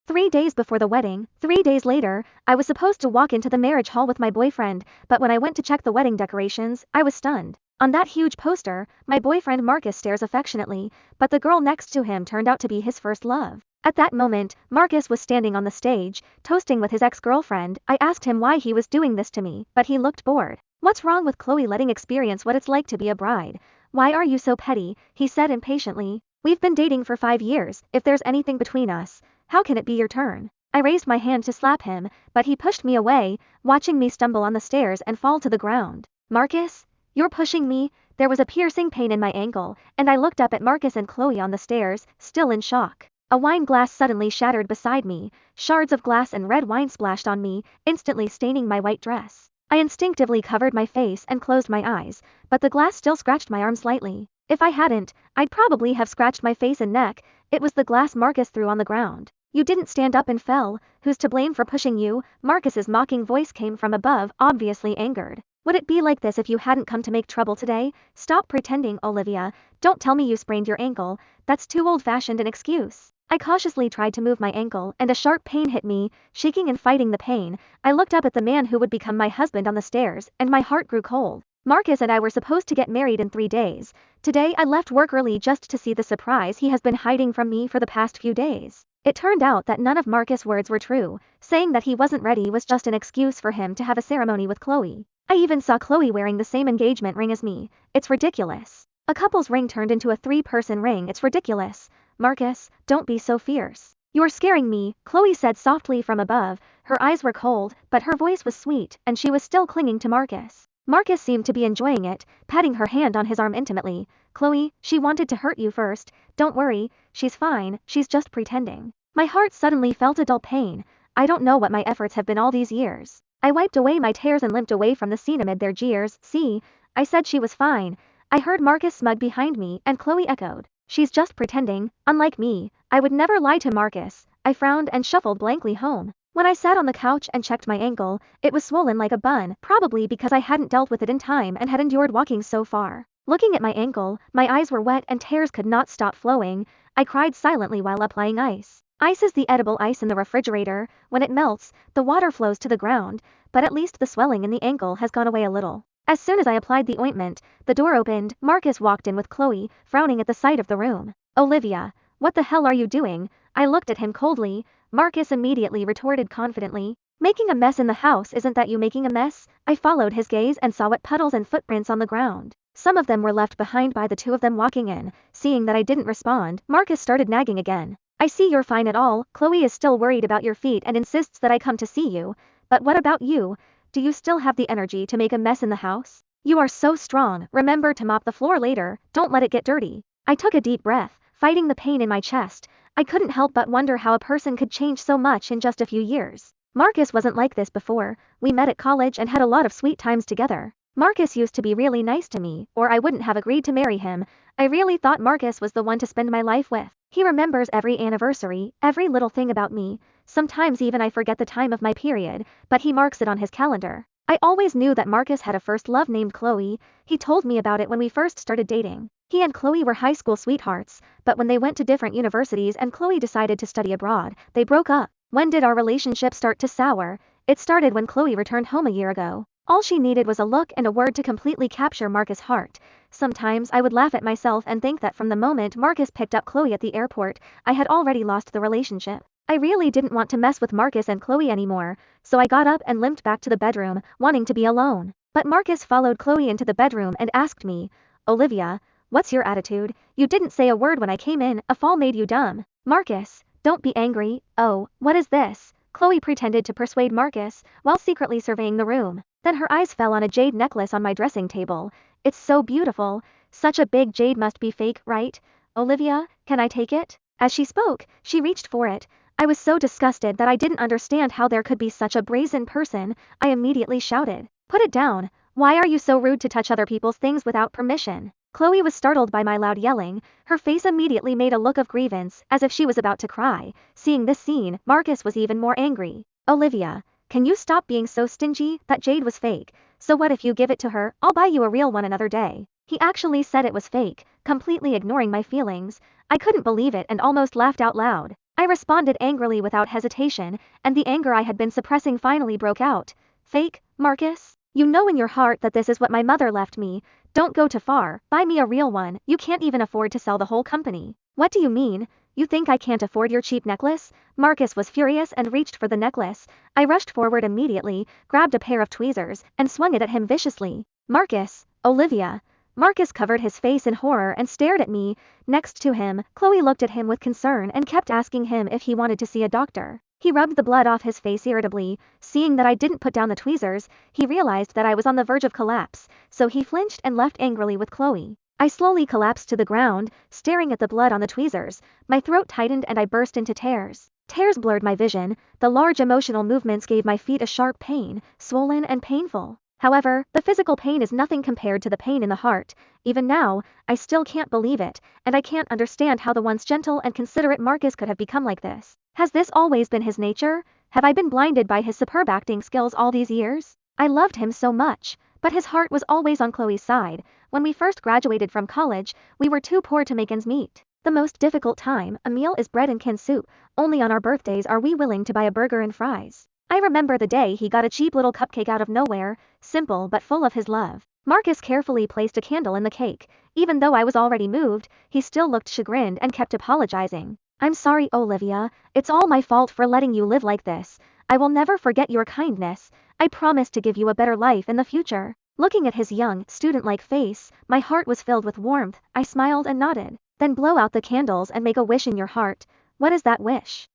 3 days before the wedding, 3 days later, I was supposed to walk into the marriage hall with my boyfriend, but when I went to check the wedding decorations, I was stunned. On that huge poster, my boyfriend Marcus stares affectionately, but the girl next to him turned out to be his first love. At that moment, Marcus was standing on the stage, toasting with his ex-girlfriend. I asked him why he was doing this to me, but he looked bored. "What's wrong with Chloe letting experience what it's like to be a bride? Why are you so petty?" he said impatiently. "We've been dating for 5 years, if there's anything between us, how can it be your turn?" I raised my hand to slap him, but he pushed me away, watching me stumble on the stairs and fall to the ground. "Marcus? You're pushing me?" There was a piercing pain in my ankle, and I looked up at Marcus and Chloe on the stairs, still in shock. A wine glass suddenly shattered beside me, shards of glass and red wine splashed on me, instantly staining my white dress. I instinctively covered my face and closed my eyes, but the glass still scratched my arm slightly. If I hadn't, I'd probably have scratched my face and neck. It was the glass Marcus threw on the ground. "You didn't stand up and fell. Who's to blame for pushing you?" Marcus's mocking voice came from above, obviously angered. "Would it be like this if you hadn't come to make trouble today? Stop pretending, Olivia. Don't tell me you sprained your ankle. That's too old-fashioned an excuse." I cautiously tried to move my ankle, and a sharp pain hit me. Shaking and fighting the pain, I looked up at the man who would become my husband on the stairs, and my heart grew cold. Marcus and I were supposed to get married in 3 days. Today I left work early just to see the surprise he has been hiding from me for the past few days. It turned out that none of Marcus' words were true. Saying that he wasn't ready was just an excuse for him to have a ceremony with Chloe. I even saw Chloe wearing the same engagement ring as me. It's ridiculous. A couple's ring turned into a 3-person ring. It's ridiculous. "Marcus, don't be so fierce. You're scaring me," Chloe said softly from above. Her eyes were cold, but her voice was sweet, and she was still clinging to Marcus. Marcus seemed to be enjoying it, patting her hand on his arm intimately. "Chloe, she wanted to hurt you first. Don't worry, she's fine, she's just pretending." My heart suddenly felt a dull pain. I don't know what my efforts have been all these years. I wiped away my tears and limped away from the scene amid their jeers. "See, I said she was fine." I heard Marcus smug behind me, and Chloe echoed, "She's just pretending." Unlike me, I would never lie to Marcus. I frowned and shuffled blankly home. When I sat on the couch and checked my ankle, it was swollen like a bun, probably because I hadn't dealt with it in time and had endured walking so far. Looking at my ankle, my eyes were wet and tears could not stop flowing. I cried silently while applying ice. Ice is the edible ice in the refrigerator. When it melts, the water flows to the ground, but at least the swelling in the ankle has gone away a little. As soon as I applied the ointment, the door opened. Marcus walked in with Chloe, frowning at the sight of the room. "Olivia, what the hell are you doing?" I looked at him coldly. Marcus immediately retorted confidently, "Making a mess in the house. Isn't that you making a mess?" I followed his gaze and saw wet puddles and footprints on the ground. Some of them were left behind by the two of them walking in. Seeing that I didn't respond, Marcus started nagging again. "I see you're fine at all. Chloe is still worried about your feet and insists that I come to see you. But what about you? Do you still have the energy to make a mess in the house? You are so strong. Remember to mop the floor later. Don't let it get dirty." I took a deep breath, fighting the pain in my chest. I couldn't help but wonder how a person could change so much in just a few years. Marcus wasn't like this before. We met at college and had a lot of sweet times together. Marcus used to be really nice to me, or I wouldn't have agreed to marry him. I really thought Marcus was the one to spend my life with. He remembers every anniversary, every little thing about me. Sometimes even I forget the time of my period, but he marks it on his calendar. I always knew that Marcus had a first love named Chloe. He told me about it when we first started dating. He and Chloe were high school sweethearts, but when they went to different universities and Chloe decided to study abroad, they broke up. When did our relationship start to sour? It started when Chloe returned home a year ago. All she needed was a look and a word to completely capture Marcus' heart. Sometimes I would laugh at myself and think that from the moment Marcus picked up Chloe at the airport, I had already lost the relationship. I really didn't want to mess with Marcus and Chloe anymore, so I got up and limped back to the bedroom, wanting to be alone. But Marcus followed Chloe into the bedroom and asked me, "Olivia, what's your attitude? You didn't say a word when I came in. A fall made you dumb." "Marcus, don't be angry." "Oh, what is this?" Chloe pretended to persuade Marcus, while secretly surveying the room. Then her eyes fell on a jade necklace on my dressing table. "It's so beautiful. Such a big jade must be fake, right? Olivia, can I take it?" As she spoke, she reached for it. I was so disgusted that I didn't understand how there could be such a brazen person. I immediately shouted, "Put it down. Why are you so rude to touch other people's things without permission?" Chloe was startled by my loud yelling. Her face immediately made a look of grievance, as if she was about to cry. Seeing this scene, Marcus was even more angry. "Olivia, can you stop being so stingy? That jade was fake. So what if you give it to her? I'll buy you a real one another day." He actually said it was fake, completely ignoring my feelings. I couldn't believe it and almost laughed out loud. I responded angrily without hesitation, and the anger I had been suppressing finally broke out. Fake, Marcus? You know in your heart that this is what my mother left me. Don't go too far, buy me a real one, you can't even afford to sell the whole company. What do you mean? You think I can't afford your cheap necklace? Marcus was furious and reached for the necklace. I rushed forward immediately, grabbed a pair of tweezers, and swung it at him viciously. Marcus, Olivia. Marcus covered his face in horror and stared at me. Next to him, Chloe looked at him with concern and kept asking him if he wanted to see a doctor. He rubbed the blood off his face irritably. Seeing that I didn't put down the tweezers, he realized that I was on the verge of collapse, so he flinched and left angrily with Chloe. I slowly collapsed to the ground, staring at the blood on the tweezers. My throat tightened and I burst into tears. Tears blurred my vision. The large emotional movements gave my feet a sharp pain, swollen and painful. However, the physical pain is nothing compared to the pain in the heart. Even now, I still can't believe it, and I can't understand how the once gentle and considerate Marcus could have become like this. Has this always been his nature? Have I been blinded by his superb acting skills all these years? I loved him so much, but his heart was always on Chloe's side. When we first graduated from college, we were too poor to make ends meet. The most difficult time, a meal is bread and canned soup. Only on our birthdays are we willing to buy a burger and fries. I remember the day he got a cheap little cupcake out of nowhere, simple but full of his love. Marcus carefully placed a candle in the cake. Even though I was already moved, he still looked chagrined and kept apologizing. I'm sorry, Olivia, it's all my fault for letting you live like this. I will never forget your kindness. I promise to give you a better life in the future. Looking at his young, student-like face, my heart was filled with warmth. I smiled and nodded. Then blow out the candles and make a wish in your heart. What is that wish?